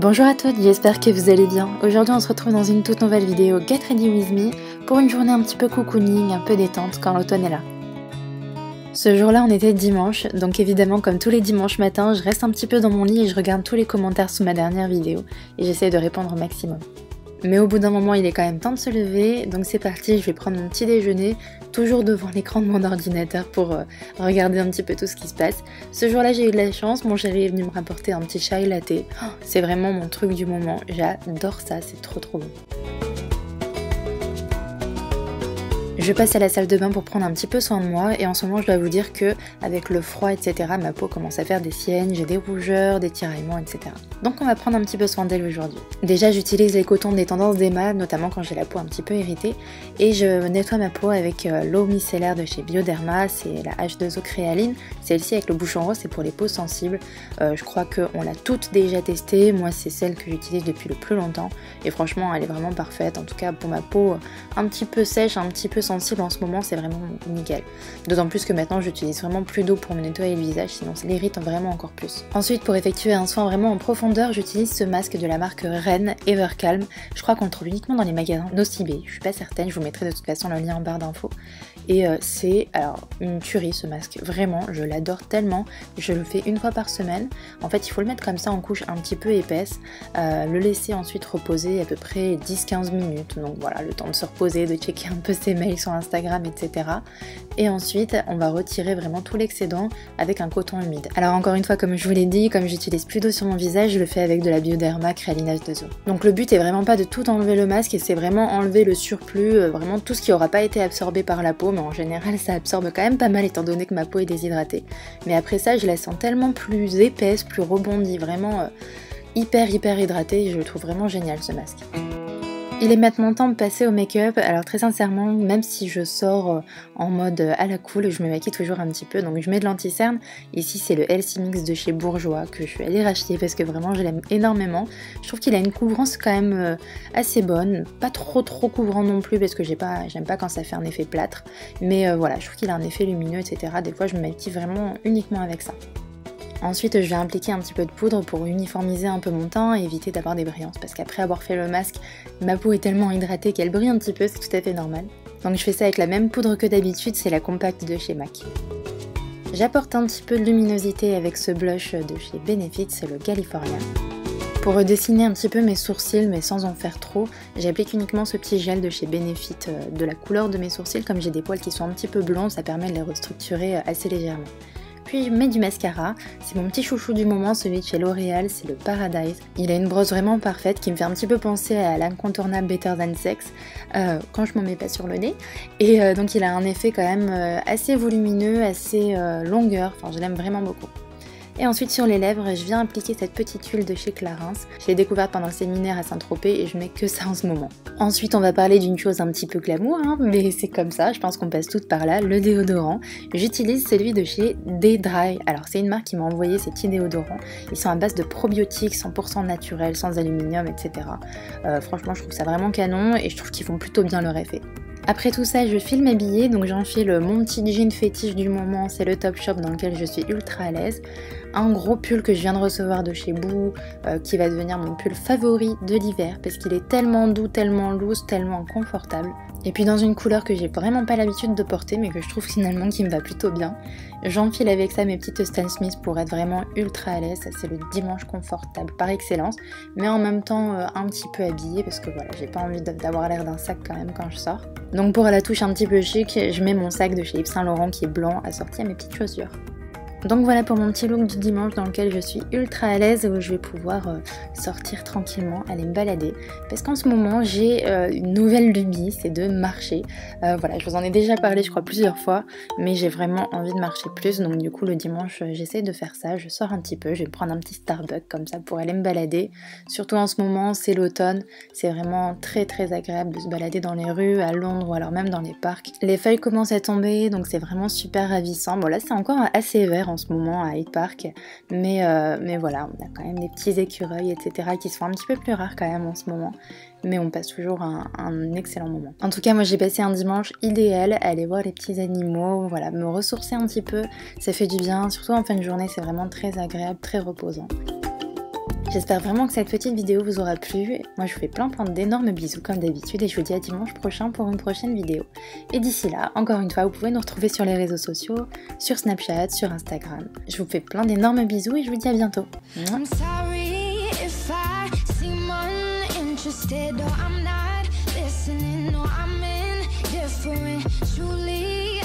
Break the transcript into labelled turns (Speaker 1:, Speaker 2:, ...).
Speaker 1: Bonjour à toutes, j'espère que vous allez bien. Aujourd'hui on se retrouve dans une toute nouvelle vidéo Get Ready With Me pour une journée un petit peu cocooning, un peu détente quand l'automne est là. Ce jour-là on était dimanche, donc évidemment comme tous les dimanches matins, je reste un petit peu dans mon lit et je regarde tous les commentaires sous ma dernière vidéo et j'essaie de répondre au maximum. Mais au bout d'un moment il est quand même temps de se lever, donc c'est parti, je vais prendre mon petit déjeuner, toujours devant l'écran de mon ordinateur pour regarder un petit peu tout ce qui se passe. Ce jour-là j'ai eu de la chance, mon chéri est venu me rapporter un petit chai latte, c'est vraiment mon truc du moment, j'adore ça, c'est trop bon. Je passe à la salle de bain pour prendre un petit peu soin de moi et en ce moment je dois vous dire que avec le froid etc ma peau commence à faire des siennes, j'ai des rougeurs, des tiraillements etc. Donc on va prendre un petit peu soin d'elle aujourd'hui. Déjà j'utilise les cotons des tendances d'Emma, notamment quand j'ai la peau un petit peu irritée et je nettoie ma peau avec l'eau micellaire de chez Bioderma, c'est la H2O Créaline, celle-ci avec le bouchon rose c'est pour les peaux sensibles, je crois qu'on l'a toutes déjà testée, moi c'est celle que j'utilise depuis le plus longtemps et franchement elle est vraiment parfaite, en tout cas pour ma peau un petit peu sèche, un petit peu sensible en ce moment c'est vraiment nickel. D'autant plus que maintenant j'utilise vraiment plus d'eau pour me nettoyer le visage sinon ça l'irrite vraiment encore plus. Ensuite pour effectuer un soin vraiment en profondeur j'utilise ce masque de la marque Ren Evercalm. Je crois qu'on le trouve uniquement dans les magasins Nocibé, je suis pas certaine, je vous mettrai de toute façon le lien en barre d'infos. Et c'est alors une tuerie ce masque, vraiment je l'adore tellement, je le fais une fois par semaine. En fait il faut le mettre comme ça en couche un petit peu épaisse, le laisser ensuite reposer à peu près 10-15 minutes, donc voilà le temps de se reposer, de checker un peu ses mails sur Instagram etc. Et ensuite on va retirer vraiment tout l'excédent avec un coton humide. Alors encore une fois comme je vous l'ai dit, comme j'utilise plus d'eau sur mon visage, je le fais avec de la Bioderma Créaline H2O. Donc le but est vraiment pas de tout enlever le masque, et c'est vraiment enlever le surplus, vraiment tout ce qui aura pas été absorbé par la peau, mais en général ça absorbe quand même pas mal étant donné que ma peau est déshydratée. Mais après ça je la sens tellement plus épaisse, plus rebondie, vraiment hyper hydratée, je le trouve vraiment génial ce masque. Il est maintenant temps de passer au make-up, alors très sincèrement, même si je sors en mode à la cool, je me maquille toujours un petit peu, donc je mets de l'anti-cerne. Ici c'est le Healthy Mix de chez Bourjois que je suis allée racheter parce que vraiment je l'aime énormément. Je trouve qu'il a une couvrance quand même assez bonne, pas trop couvrant non plus parce que j'aime pas quand ça fait un effet plâtre, mais voilà, je trouve qu'il a un effet lumineux etc. Des fois je me maquille vraiment uniquement avec ça. Ensuite je vais appliquer un petit peu de poudre pour uniformiser un peu mon teint et éviter d'avoir des brillances parce qu'après avoir fait le masque, ma peau est tellement hydratée qu'elle brille un petit peu, c'est tout à fait normal. Donc je fais ça avec la même poudre que d'habitude, c'est la compacte de chez MAC. J'apporte un petit peu de luminosité avec ce blush de chez Benefit, c'est le California. Pour redessiner un petit peu mes sourcils mais sans en faire trop, j'applique uniquement ce petit gel de chez Benefit de la couleur de mes sourcils, comme j'ai des poils qui sont un petit peu blonds, ça permet de les restructurer assez légèrement. Puis je mets du mascara, c'est mon petit chouchou du moment, celui de chez L'Oréal, c'est le Paradise. Il a une brosse vraiment parfaite qui me fait un petit peu penser à l'incontournable Better Than Sex quand je m'en mets pas sur le nez. Et donc il a un effet quand même assez volumineux, assez longueur, enfin je l'aime vraiment beaucoup. Et ensuite sur les lèvres, je viens appliquer cette petite huile de chez Clarins. Je l'ai découverte pendant le séminaire à Saint-Tropez et je mets que ça en ce moment. Ensuite on va parler d'une chose un petit peu glamour, mais c'est comme ça, je pense qu'on passe toutes par là, le déodorant. J'utilise celui de chez Day-Dry. Alors c'est une marque qui m'a envoyé ces petits déodorants. Ils sont à base de probiotiques, 100% naturels, sans aluminium, etc. Franchement je trouve ça vraiment canon et je trouve qu'ils font plutôt bien leur effet. Après tout ça, je file m'habiller, donc j'enfile mon petit jean fétiche du moment, c'est le Topshop dans lequel je suis ultra à l'aise. Un gros pull que je viens de recevoir de chez Boo, qui va devenir mon pull favori de l'hiver, parce qu'il est tellement doux, tellement loose, tellement confortable. Et puis dans une couleur que j'ai vraiment pas l'habitude de porter, mais que je trouve finalement qui me va plutôt bien. J'enfile avec ça mes petites Stan Smith pour être vraiment ultra à l'aise, c'est le dimanche confortable par excellence, mais en même temps un petit peu habillée, parce que voilà, j'ai pas envie d'avoir l'air d'un sac quand même quand je sors. Donc pour la touche un petit peu chic, je mets mon sac de chez Yves Saint Laurent qui est blanc assorti à mes petites chaussures. Donc voilà pour mon petit look du dimanche dans lequel je suis ultra à l'aise et où je vais pouvoir sortir tranquillement, aller me balader. Parce qu'en ce moment j'ai une nouvelle lubie, c'est de marcher. Voilà, je vous en ai déjà parlé je crois plusieurs fois, mais j'ai vraiment envie de marcher plus. Donc du coup le dimanche j'essaie de faire ça, je sors un petit peu, je vais me prendre un petit Starbucks comme ça pour aller me balader. Surtout en ce moment c'est l'automne, c'est vraiment très agréable de se balader dans les rues, à Londres ou alors même dans les parcs. Les feuilles commencent à tomber donc c'est vraiment super ravissant. Bon là c'est encore assez vert en ce moment à Hyde Park, mais voilà, on a quand même des petits écureuils etc qui sont un petit peu plus rares quand même en ce moment, mais on passe toujours un excellent moment. En tout cas moi j'ai passé un dimanche idéal à aller voir les petits animaux, voilà, me ressourcer un petit peu, ça fait du bien, surtout en fin de journée c'est vraiment très agréable, très reposant. J'espère vraiment que cette petite vidéo vous aura plu. Moi je vous fais plein d'énormes bisous comme d'habitude et je vous dis à dimanche prochain pour une prochaine vidéo. Et d'ici là, encore une fois, vous pouvez nous retrouver sur les réseaux sociaux, sur Snapchat, sur Instagram. Je vous fais plein d'énormes bisous et je vous dis à bientôt. Truly